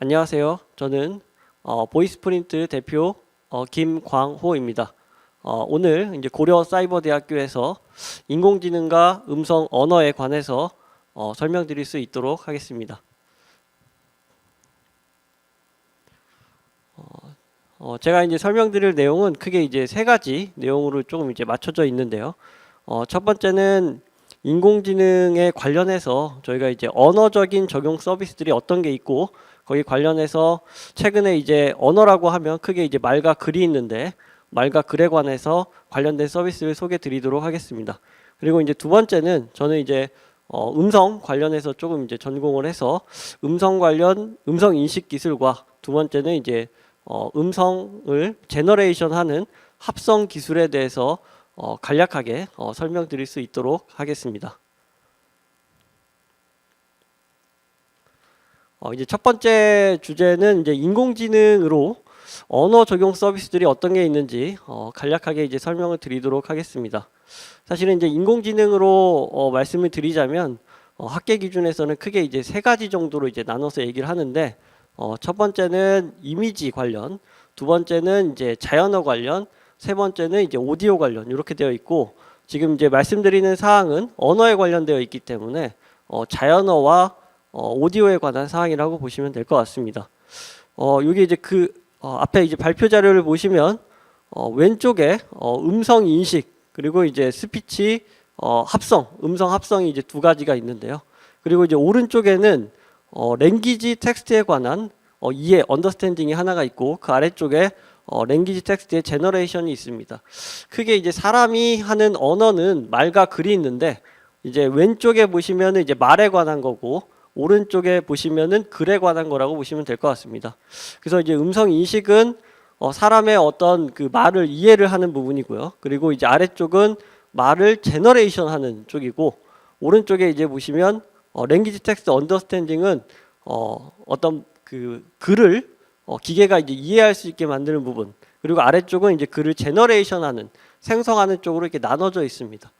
안녕하세요. 저는 보이스프린트 대표 김광호입니다. 오늘 이제 고려사이버대학교에서 인공지능과 음성 언어에 관해서 설명드릴 수 있도록 하겠습니다. 제가 이제 설명드릴 내용은 크게 이제 세 가지 내용으로 조금 이제 맞춰져 있는데요. 첫 번째는 인공지능에 관련해서 저희가 이제 언어적인 적용 서비스들이 어떤 게 있고, 거기 관련해서 최근에 이제 언어라고 하면 크게 이제 말과 글이 있는데, 말과 글에 관해서 관련된 서비스를 소개해 드리도록 하겠습니다. 그리고 이제 두 번째는 저는 이제 음성 관련해서 조금 이제 전공을 해서 음성 관련 음성 인식 기술과, 두 번째는 이제 음성을 제너레이션하는 합성 기술에 대해서 간략하게 설명드릴 수 있도록 하겠습니다. 이제 첫 번째 주제는 이제 인공지능으로 언어 적용 서비스들이 어떤 게 있는지 간략하게 이제 설명을 드리도록 하겠습니다. 사실은 이제 인공지능으로 말씀을 드리자면 학계 기준에서는 크게 이제 세 가지 정도로 이제 나눠서 얘기를 하는데, 첫 번째는 이미지 관련, 두 번째는 이제 자연어 관련, 세 번째는 이제 오디오 관련 이렇게 되어 있고, 지금 이제 말씀드리는 사항은 언어에 관련되어 있기 때문에 자연어와 오디오에 관한 사항이라고 보시면 될 것 같습니다. 여기 이제 앞에 이제 발표 자료를 보시면 왼쪽에 음성 인식, 그리고 이제 스피치 합성, 음성 합성이 이제 두 가지가 있는데요. 그리고 이제 오른쪽에는 랭귀지 텍스트에 관한 이해, 언더스탠딩이 하나가 있고, 그 아래쪽에 랭귀지 텍스트의 제너레이션이 있습니다. 크게 이제 사람이 하는 언어는 말과 글이 있는데, 이제 왼쪽에 보시면은 이제 말에 관한 거고, 오른쪽에 보시면은 글에 관한 거라고 보시면 될 것 같습니다. 그래서 이제 음성 인식은 사람의 어떤 그 말을 이해를 하는 부분이고요. 그리고 이제 아래쪽은 말을 제너레이션 하는 쪽이고, 오른쪽에 이제 보시면 랭귀지 텍스트 언더스탠딩은 어떤 그 글을 기계가 이제 이해할 수 있게 만드는 부분, 그리고 아래쪽은 이제 글을 제너레이션하는, 생성하는 쪽으로 이렇게 나눠져 있습니다.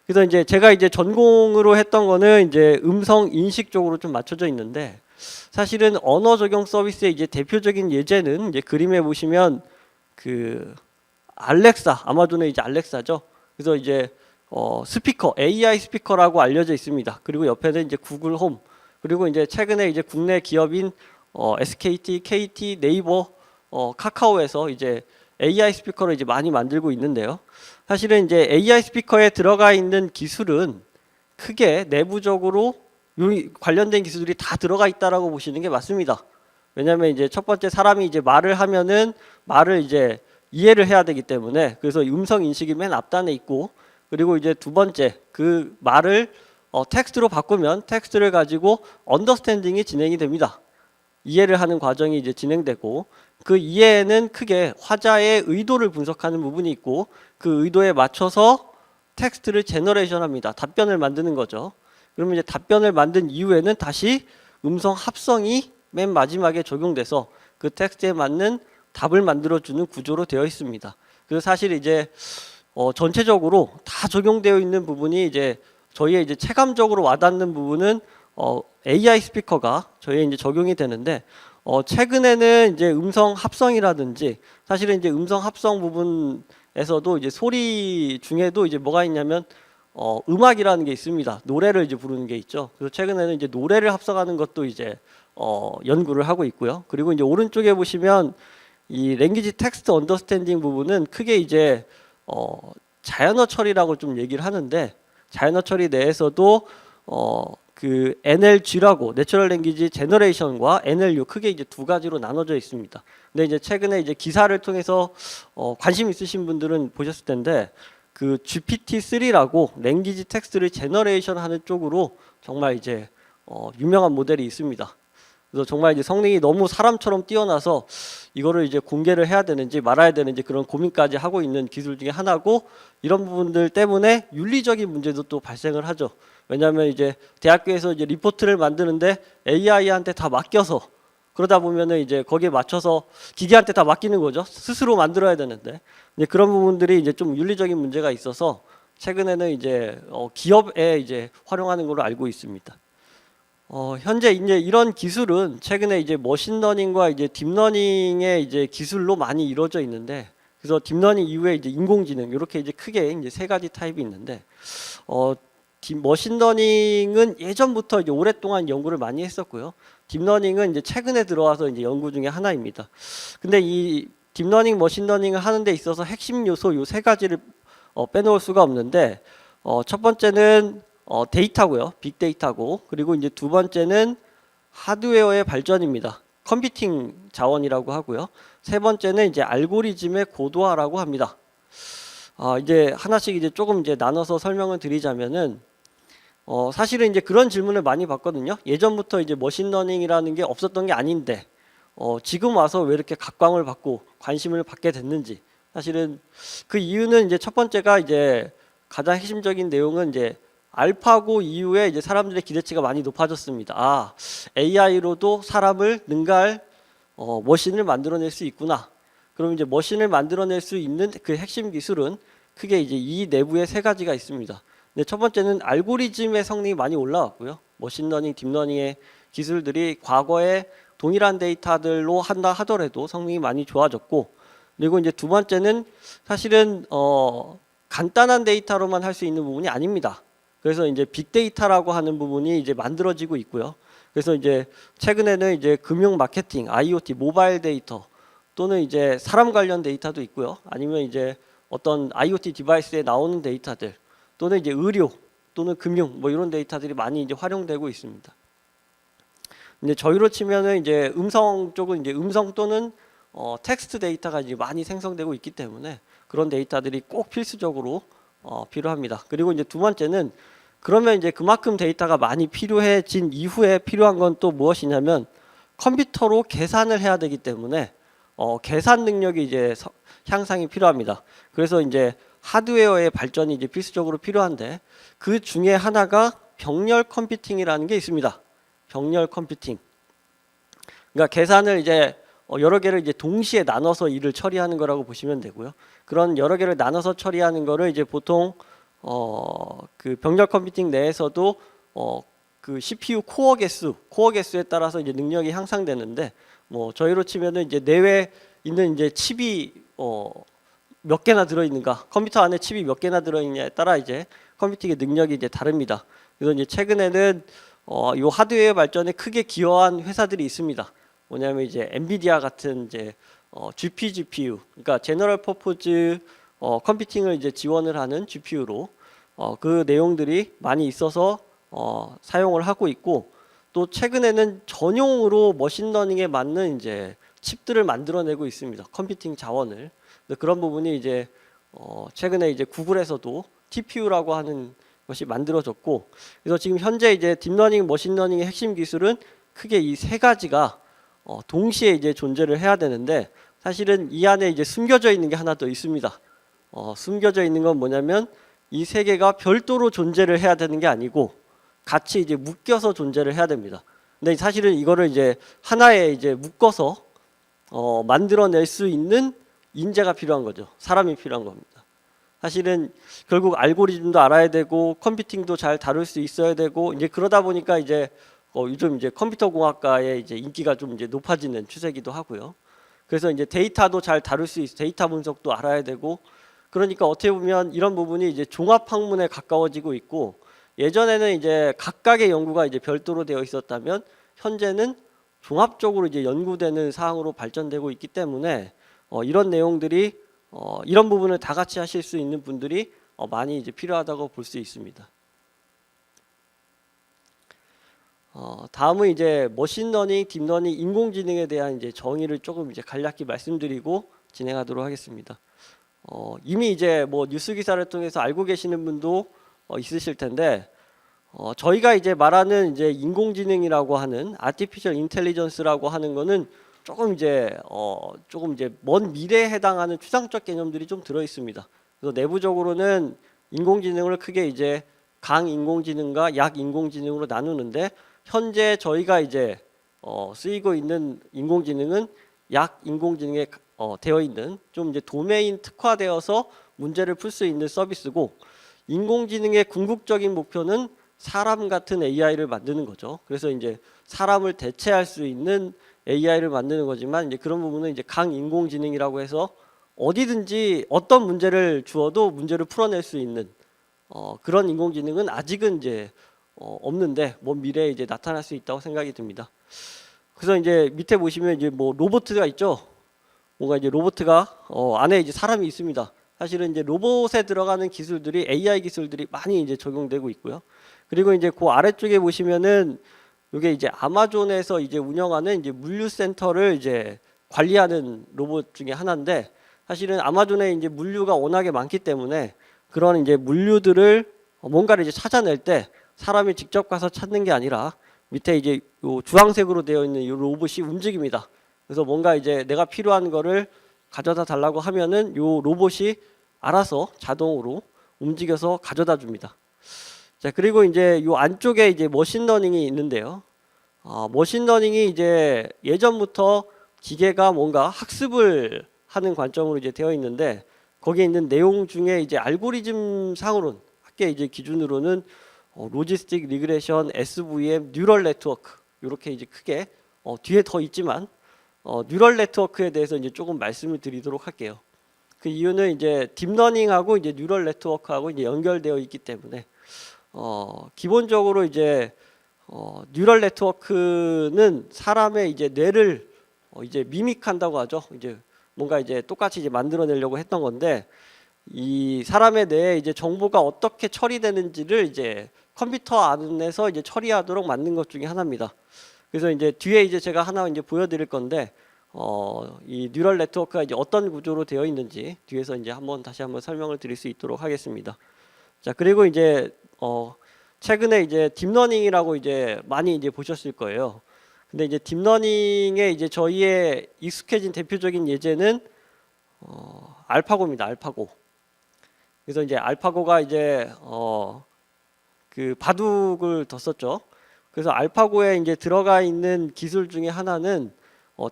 그래서 이제 제가 이제 전공으로 했던 거는 이제 음성 인식 쪽으로 좀 맞춰져 있는데, 사실은 언어 적용 서비스의 이제 대표적인 예제는 이제 그림에 보시면 그 알렉사, 아마존의 이제 알렉사죠. 그래서 이제 스피커, AI 스피커라고 알려져 있습니다. 그리고 옆에는 이제 구글 홈, 그리고 이제 최근에 이제 국내 기업인 SKT, KT, 네이버, 카카오에서 이제 AI 스피커를 이제 많이 만들고 있는데요. 사실은 이제 AI 스피커에 들어가 있는 기술은 크게 내부적으로 관련된 기술들이 다 들어가 있다라고 보시는 게 맞습니다. 왜냐하면 이제 첫 번째, 사람이 이제 말을 하면은 말을 이제 이해를 해야 되기 때문에, 그래서 음성 인식이 맨 앞단에 있고, 그리고 이제 두 번째, 그 말을 텍스트로 바꾸면 텍스트를 가지고 언더스탠딩이 진행이 됩니다. 이해를 하는 과정이 이제 진행되고, 그 이해에는 크게 화자의 의도를 분석하는 부분이 있고, 그 의도에 맞춰서 텍스트를 제너레이션 합니다. 답변을 만드는 거죠. 그러면 이제 답변을 만든 이후에는 다시 음성 합성이 맨 마지막에 적용돼서 그 텍스트에 맞는 답을 만들어주는 구조로 되어 있습니다. 그래서 사실 이제 전체적으로 다 적용되어 있는 부분이 이제 저희의 이제 체감적으로 와닿는 부분은 AI 스피커가 저희에 이제 적용이 되는데, 최근에는 이제 음성 합성이라든지, 사실은 이제 음성 합성 부분에서도 이제 소리 중에도 이제 뭐가 있냐면 음악이라는 게 있습니다. 노래를 이제 부르는 게 있죠. 그래서 최근에는 이제 노래를 합성하는 것도 이제 연구를 하고 있고요. 그리고 이제 오른쪽에 보시면 이 랭귀지 텍스트 언더스탠딩 부분은 크게 이제 자연어 처리라고 좀 얘기를 하는데, 자연어 처리 내에서도 그 NLG라고, 내추럴 랭귀지 제너레이션과 NLU, 크게 이제 두 가지로 나눠져 있습니다. 근데 이제 최근에 이제 기사를 통해서 관심 있으신 분들은 보셨을 텐데, 그 GPT-3라고 랭귀지 텍스트를 제너레이션 하는 쪽으로 정말 이제 유명한 모델이 있습니다. 그래서 정말 이제 성능이 너무 사람처럼 뛰어나서 이거를 이제 공개를 해야 되는지 말아야 되는지 그런 고민까지 하고 있는 기술 중에 하나고, 이런 부분들 때문에 윤리적인 문제도 또 발생을 하죠. 왜냐하면 이제 대학교에서 이제 리포트를 만드는데 AI한테 다 맡겨서, 그러다 보면은 이제 거기에 맞춰서 기계한테 다 맡기는 거죠. 스스로 만들어야 되는데, 이제 그런 부분들이 이제 좀 윤리적인 문제가 있어서 최근에는 이제 기업에 이제 활용하는 걸로 알고 있습니다. 현재 이제 이런 기술은 최근에 이제 머신러닝과 이제 딥러닝의 이제 기술로 많이 이루어져 있는데, 그래서 딥러닝 이후에 이제 인공지능 이렇게 이제 크게 이제 세 가지 타입이 있는데, 어, 머신러닝은 예전부터 이제 오랫동안 연구를 많이 했었고요. 딥러닝은 이제 최근에 들어와서 이제 연구 중에 하나입니다. 근데 이 딥러닝, 머신러닝을 하는 데 있어서 핵심 요소 요 세 가지를 빼놓을 수가 없는데, 첫 번째는 데이터고요. 빅데이터고, 그리고 이제 두 번째는 하드웨어의 발전입니다. 컴퓨팅 자원이라고 하고요. 세 번째는 이제 알고리즘의 고도화라고 합니다. 이제 하나씩 이제 조금 이제 나눠서 설명을 드리자면은, 사실은 이제 그런 질문을 많이 받거든요. 예전부터 이제 머신러닝이라는 게 없었던 게 아닌데, 지금 와서 왜 이렇게 각광을 받고 관심을 받게 됐는지. 사실은 그 이유는 이제 첫 번째가 이제 가장 핵심적인 내용은 이제 알파고 이후에 이제 사람들의 기대치가 많이 높아졌습니다. AI로도 사람을 능가할 머신을 만들어낼 수 있구나. 그럼 이제 머신을 만들어낼 수 있는 그 핵심 기술은 크게 이제 이 내부에 세 가지가 있습니다. 근데 첫 번째는 알고리즘의 성능이 많이 올라왔고요. 머신러닝, 딥러닝의 기술들이 과거에 동일한 데이터들로 한다 하더라도 성능이 많이 좋아졌고, 그리고 이제 두 번째는 사실은 간단한 데이터로만 할 수 있는 부분이 아닙니다. 그래서 이제 빅데이터라고 하는 부분이 이제 만들어지고 있고요. 그래서 이제 최근에는 이제 금융 마케팅, IoT, 모바일 데이터 또는 이제 사람 관련 데이터도 있고요. 아니면 이제 어떤 IoT 디바이스에 나오는 데이터들 또는 이제 의료 또는 금융 뭐 이런 데이터들이 많이 이제 활용되고 있습니다. 이제 저희로 치면은 이제 음성 쪽은 이제 음성 또는 텍스트 데이터가 이제 많이 생성되고 있기 때문에 그런 데이터들이 꼭 필수적으로 필요합니다. 그리고 이제 두 번째는 그러면 이제 그만큼 데이터가 많이 필요해진 이후에 필요한 건 또 무엇이냐면 컴퓨터로 계산을 해야 되기 때문에 계산 능력이 이제 향상이 필요합니다. 그래서 이제 하드웨어의 발전이 이제 필수적으로 필요한데 그 중에 하나가 병렬 컴퓨팅이라는 게 있습니다. 병렬 컴퓨팅. 그러니까 계산을 이제 여러 개를 이제 동시에 나눠서 일을 처리하는 거라고 보시면 되고요. 그런 여러 개를 나눠서 처리하는 거를 이제 보통 그 병렬 컴퓨팅 내에서도 그 CPU 코어 개수에 따라서 이제 능력이 향상되는데 뭐 저희로 치면은 이제 내외 있는 이제 칩이 몇 개나 들어 있는가, 컴퓨터 안에 칩이 몇 개나 들어 있냐에 따라 이제 컴퓨팅의 능력이 이제 다릅니다. 그래서 이제 최근에는 이 하드웨어 발전에 크게 기여한 회사들이 있습니다. 뭐냐면 이제 엔비디아 같은 이제 GPU, 그러니까 제너럴 퍼포즈 컴퓨팅을 이제 지원을 하는 GPU로 그 내용들이 많이 있어서 사용을 하고 있고, 또 최근에는 전용으로 머신러닝에 맞는 이제 칩들을 만들어내고 있습니다. 컴퓨팅 자원을. 그런 부분이 이제 최근에 이제 구글에서도 TPU라고 하는 것이 만들어졌고, 그래서 지금 현재 이제 딥러닝, 머신러닝의 핵심 기술은 크게 이 세 가지가 동시에 이제 존재를 해야 되는데 사실은 이 안에 이제 숨겨져 있는 게 하나 더 있습니다. 숨겨져 있는 건 뭐냐면 이 세 개가 별도로 존재를 해야 되는 게 아니고 같이 이제 묶여서 존재를 해야 됩니다. 근데 사실은 이거를 이제 하나에 이제 묶어서 만들어낼 수 있는 인재가 필요한 거죠. 사람이 필요한 겁니다. 사실은 결국 알고리즘도 알아야 되고 컴퓨팅도 잘 다룰 수 있어야 되고 이제 그러다 보니까 이제 요즘 이제 컴퓨터 공학과의 이제 인기가 좀 이제 높아지는 추세기도 하고요. 그래서 이제 데이터도 잘 다룰 수 있어, 데이터 분석도 알아야 되고, 그러니까 어떻게 보면 이런 부분이 이제 종합 학문에 가까워지고 있고, 예전에는 이제 각각의 연구가 이제 별도로 되어 있었다면 현재는 종합적으로 이제 연구되는 사항으로 발전되고 있기 때문에 이런 내용들이 이런 부분을 다 같이 하실 수 있는 분들이 많이 이제 필요하다고 볼 수 있습니다. 다음은 이제 머신러닝, 딥러닝, 인공지능에 대한 이제 정의를 조금 이제 간략히 말씀드리고 진행하도록 하겠습니다. 이미 이제 뭐 뉴스 기사를 통해서 알고 계시는 분도 있으실 텐데, 저희가 이제 말하는 이제 인공지능이라고 하는 아티피셜 인텔리전스라고 하는 거는 조금 이제 먼 미래에 해당하는 추상적 개념들이 좀 들어 있습니다. 그래서 내부적으로는 인공지능을 크게 이제 강인공지능과 약인공지능으로 나누는데, 현재 저희가 이제 쓰이고 있는 인공지능은 약인공지능에 되어 있는 좀 이제 도메인 특화되어서 문제를 풀 수 있는 서비스고, 인공지능의 궁극적인 목표는 사람 같은 AI를 만드는 거죠. 그래서 이제 사람을 대체할 수 있는 AI를 만드는 거지만 이제 그런 부분은 이제 강인공지능이라고 해서 어디든지 어떤 문제를 주어도 문제를 풀어낼 수 있는 그런 인공지능은 아직은 이제 없는데 먼 미래에 이제 나타날 수 있다고 생각이 듭니다. 그래서 이제 밑에 보시면 이제 뭐 로봇가 있죠. 뭔가 이제 로봇가 안에 이제 사람이 있습니다. 사실은 이제 로봇에 들어가는 기술들이 AI 기술들이 많이 이제 적용되고 있고요. 그리고 이제 그 아래쪽에 보시면은 이게 이제 아마존에서 이제 운영하는 이제 물류센터를 이제 관리하는 로봇 중에 하나인데 사실은 아마존에 이제 물류가 워낙에 많기 때문에 그런 이제 물류들을 뭔가를 이제 찾아낼 때 사람이 직접 가서 찾는 게 아니라 밑에 이제 요 주황색으로 되어 있는 이 로봇이 움직입니다. 그래서 뭔가 이제 내가 필요한 거를 가져다 달라고 하면은 요 로봇이 알아서 자동으로 움직여서 가져다 줍니다. 자, 그리고 이제 요 안쪽에 이제 머신러닝이 있는데요. 머신러닝이 이제 예전부터 기계가 뭔가 학습을 하는 관점으로 이제 되어 있는데 거기에 있는 내용 중에 이제 알고리즘 상으로는 학계 이제 기준으로는 로지스틱 리그레션, SVM, 뉴럴 네트워크 이렇게 이제 크게 뒤에 더 있지만 뉴럴 네트워크에 대해서 이제 조금 말씀을 드리도록 할게요. 그 이유는 이제 딥러닝하고 이제 뉴럴 네트워크하고 이제 연결되어 있기 때문에 기본적으로 이제 뉴럴 네트워크는 사람의 이제 뇌를 이제 미믹한다고 하죠. 이제 뭔가 이제 똑같이 이제 만들어내려고 했던 건데 이 사람의 뇌에 이제 정보가 어떻게 처리되는지를 이제 컴퓨터 안에서 이제 처리하도록 만든 것 중에 하나입니다. 그래서 이제 뒤에 이제 제가 하나 이제 보여드릴 건데 이 뉴럴 네트워크가 이제 어떤 구조로 되어 있는지 뒤에서 이제 다시 한번 설명을 드릴 수 있도록 하겠습니다. 자, 그리고 이제 최근에 이제 딥러닝이라고 이제 많이 이제 보셨을 거예요. 근데 이제 딥러닝에 이제 저희의 익숙해진 대표적인 예제는 알파고입니다. 알파고. 그래서 이제 알파고가 이제 그 바둑을 뒀었죠. 그래서 알파고에 이제 들어가 있는 기술 중에 하나는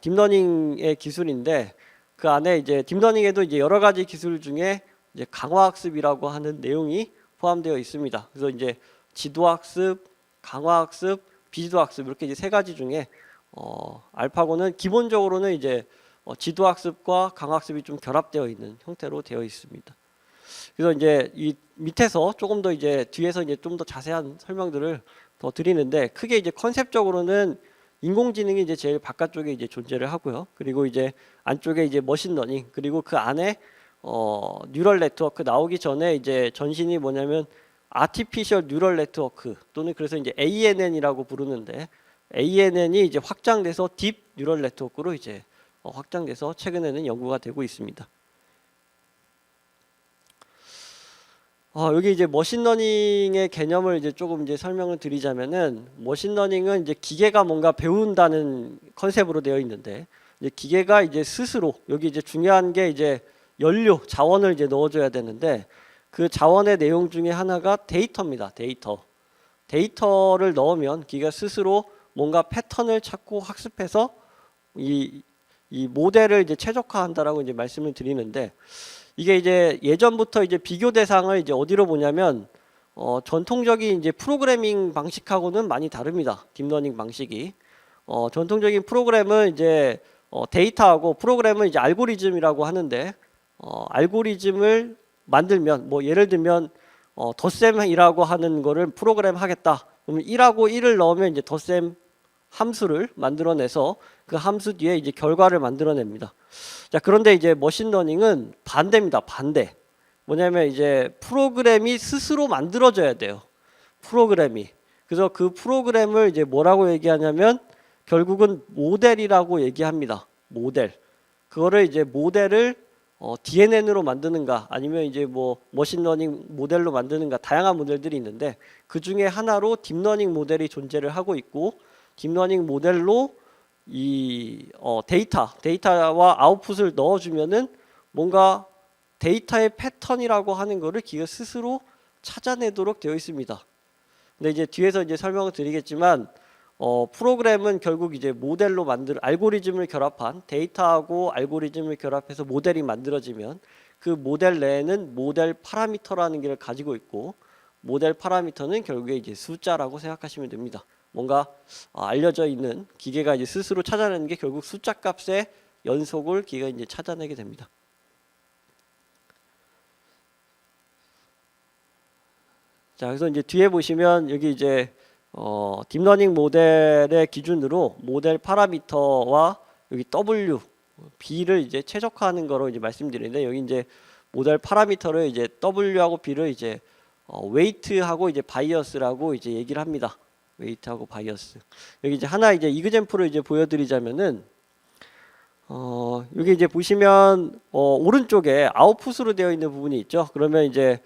딥러닝의 기술인데 그 안에 이제 딥러닝에도 이제 여러 가지 기술 중에 이제 강화학습이라고 하는 내용이 포함되어 있습니다. 그래서 이제 지도학습, 강화학습, 비지도학습 이렇게 이제 세 가지 중에 알파고는 기본적으로는 이제 지도학습과 강화학습이 좀 결합되어 있는 형태로 되어 있습니다. 그래서 이제 이 밑에서 조금 더 이제 뒤에서 이제 좀 더 자세한 설명들을 더 드리는데 크게 이제 컨셉적으로는 인공지능이 이제 제일 바깥쪽에 이제 존재를 하고요. 그리고 이제 안쪽에 이제 머신러닝 그리고 그 안에 뉴럴 네트워크 나오기 전에 이제 전신이 뭐냐면 아티피셜 뉴럴 네트워크 또는 그래서 이제 ANN이라고 부르는데 ANN이 이제 확장돼서 딥 뉴럴 네트워크로 이제 확장돼서 최근에는 연구가 되고 있습니다. 여기 이제 머신러닝의 개념을 이제 조금 이제 설명을 드리자면은 머신러닝은 이제 기계가 뭔가 배운다는 컨셉으로 되어 있는데 이제 기계가 이제 스스로 여기 이제 중요한 게 이제 연료 자원을 이제 넣어줘야 되는데 그 자원의 내용 중에 하나가 데이터입니다. 데이터를 넣으면 기계가 스스로 뭔가 패턴을 찾고 학습해서 이 모델을 이제 최적화한다라고 이제 말씀을 드리는데 이게 이제 예전부터 이제 비교 대상을 이제 어디로 보냐면 전통적인 이제 프로그래밍 방식하고는 많이 다릅니다. 딥러닝 방식이 전통적인 프로그램은 이제 데이터하고 프로그램은 이제 알고리즘이라고 하는데 알고리즘을 만들면 뭐 예를 들면 덧셈이라고 하는 거를 프로그램 하겠다. 그러면 1하고 1을 넣으면 이제 덧셈 함수를 만들어내서 그 함수 뒤에 이제 결과를 만들어냅니다. 자, 그런데 이제 머신러닝은 반대입니다. 반대. 뭐냐면 이제 프로그램이 스스로 만들어져야 돼요. 프로그램이. 그래서 그 프로그램을 이제 뭐라고 얘기하냐면 결국은 모델이라고 얘기합니다. 모델. 그거를 이제 모델을 DNN으로 만드는가 아니면 이제 뭐 머신러닝 모델로 만드는가 다양한 모델들이 있는데 그 중에 하나로 딥러닝 모델이 존재를 하고 있고 딥러닝 모델로 이 데이터와 아웃풋을 넣어주면은 뭔가 데이터의 패턴이라고 하는 거를 기계가 스스로 찾아내도록 되어 있습니다. 근데 이제 뒤에서 이제 설명을 드리겠지만 프로그램은 결국 이제 모델로 알고리즘을 결합한 데이터하고 알고리즘을 결합해서 모델이 만들어지면 그 모델 내에는 모델 파라미터라는 게 가지고 있고 모델 파라미터는 결국에 이제 숫자라고 생각하시면 됩니다. 뭔가 알려져 있는 기계가 이제 스스로 찾아내는 게 결국 숫자 값의 연속을 기계가 이제 찾아내게 됩니다. 자, 그래서 이제 뒤에 보시면 여기 이제 딥러닝 모델의 기준으로 모델 파라미터와 여기 W, B를 이제 최적화하는 거로 이제 말씀드리는데, 여기 이제 모델 파라미터를 이제 W하고 B를 이제 웨이트하고 이제 바이어스라고 이제 얘기를 합니다. 웨이트하고 바이어스. 여기 이제 하나 이제 이그젬플을 이제 보여드리자면은 여기 이제 보시면 오른쪽에 아웃풋으로 되어 있는 부분이 있죠. 그러면 이제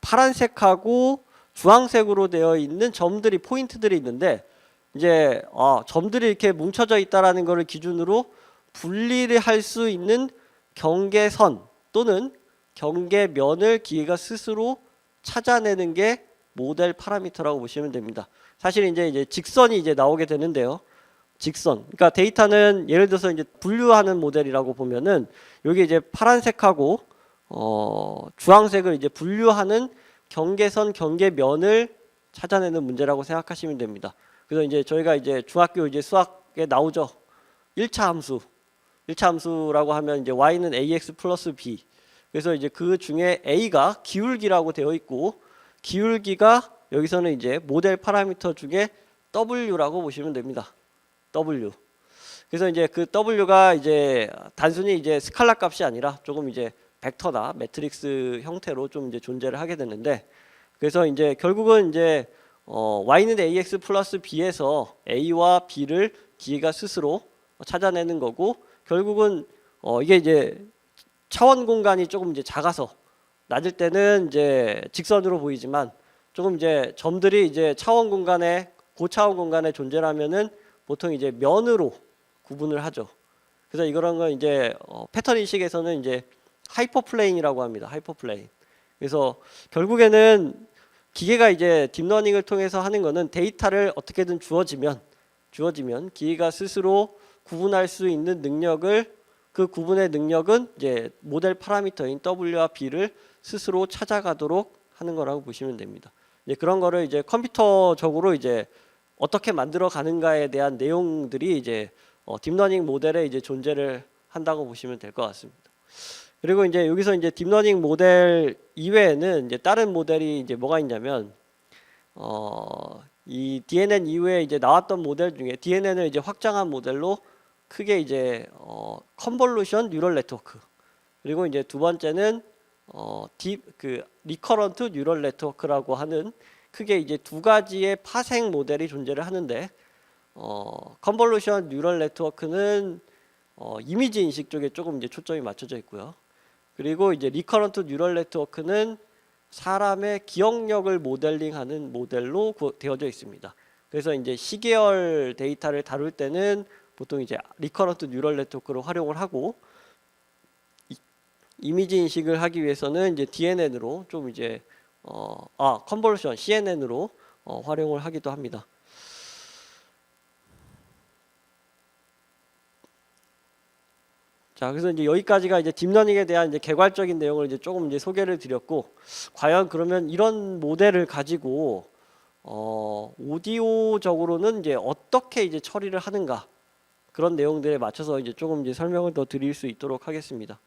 파란색하고 주황색으로 되어 있는 점들이 포인트들이 있는데, 이제 점들이 이렇게 뭉쳐져 있다라는 것을 기준으로 분리를 할 수 있는 경계선 또는 경계면을 기계가 스스로 찾아내는 게 모델 파라미터라고 보시면 됩니다. 사실 이제 직선이 이제 나오게 되는데요. 직선. 그러니까 데이터는 예를 들어서 이제 분류하는 모델이라고 보면은 여기 이제 파란색하고 주황색을 이제 분류하는 경계선, 경계면을 찾아내는 문제라고 생각하시면 됩니다. 그래서 이제 저희가 이제 중학교 이제 수학에 나오죠. 1차 함수. 1차 함수라고 하면 이제 y는 ax 플러스 b. 그래서 이제 그 중에 a가 기울기라고 되어 있고, 기울기가 여기서는 이제 모델 파라미터 중에 w라고 보시면 됩니다. w. 그래서 이제 그 w가 이제 단순히 이제 스칼라 값이 아니라 조금 이제 벡터나 매트릭스 형태로 좀 이제 존재를 하게 되는데, 그래서 이제 결국은 이제 y는 ax 플러스 b에서 a와 b를 기계가 스스로 찾아내는 거고, 결국은 이게 이제 차원 공간이 조금 이제 작아서 낮을 때는 이제 직선으로 보이지만, 조금 이제 점들이 이제 차원 공간에 고차원 공간에 존재하면은 보통 이제 면으로 구분을 하죠. 그래서 이런 건 이제 패턴 인식에서는 이제 하이퍼플레인이라고 합니다. 하이퍼플레인. 그래서 결국에는 기계가 이제 딥러닝을 통해서 하는 거는 데이터를 어떻게든 주어지면 기계가 스스로 구분할 수 있는 능력을, 그 구분의 능력은 이제 모델 파라미터인 W와 B를 스스로 찾아가도록 하는 거라고 보시면 됩니다. 이제 그런 거를 이제 컴퓨터적으로 이제 어떻게 만들어 가는가에 대한 내용들이 이제 딥러닝 모델에 이제 존재를 한다고 보시면 될 것 같습니다. 그리고 이제 여기서 이제 딥러닝 모델 이외에는 이제 다른 모델이 이제 뭐가 있냐면, 이 DNN 이후에 이제 나왔던 모델 중에 DNN을 이제 확장한 모델로 크게 이제 컨볼루션 뉴럴 네트워크, 그리고 이제 두 번째는 리커런트 뉴럴 네트워크라고 하는 크게 이제 두 가지의 파생 모델이 존재를 하는데, 컨볼루션 뉴럴 네트워크는 이미지 인식 쪽에 조금 이제 초점이 맞춰져 있고요. 그리고 이제 리커런트 뉴럴 네트워크는 사람의 기억력을 모델링하는 모델로 되어져 있습니다. 그래서 이제 시계열 데이터를 다룰 때는 보통 이제 리커런트 뉴럴 네트워크를 활용을 하고, 이미지 인식을 하기 위해서는 이제 DNN으로 좀 이제 컨볼루션 CNN으로 활용을 하기도 합니다. 자, 그래서 이제 여기까지가 이제 딥러닝에 대한 이제 개괄적인 내용을 이제 조금 이제 소개를 드렸고, 과연 그러면 이런 모델을 가지고 오디오적으로는 이제 어떻게 이제 처리를 하는가, 그런 내용들에 맞춰서 이제 조금 이제 설명을 더 드릴 수 있도록 하겠습니다.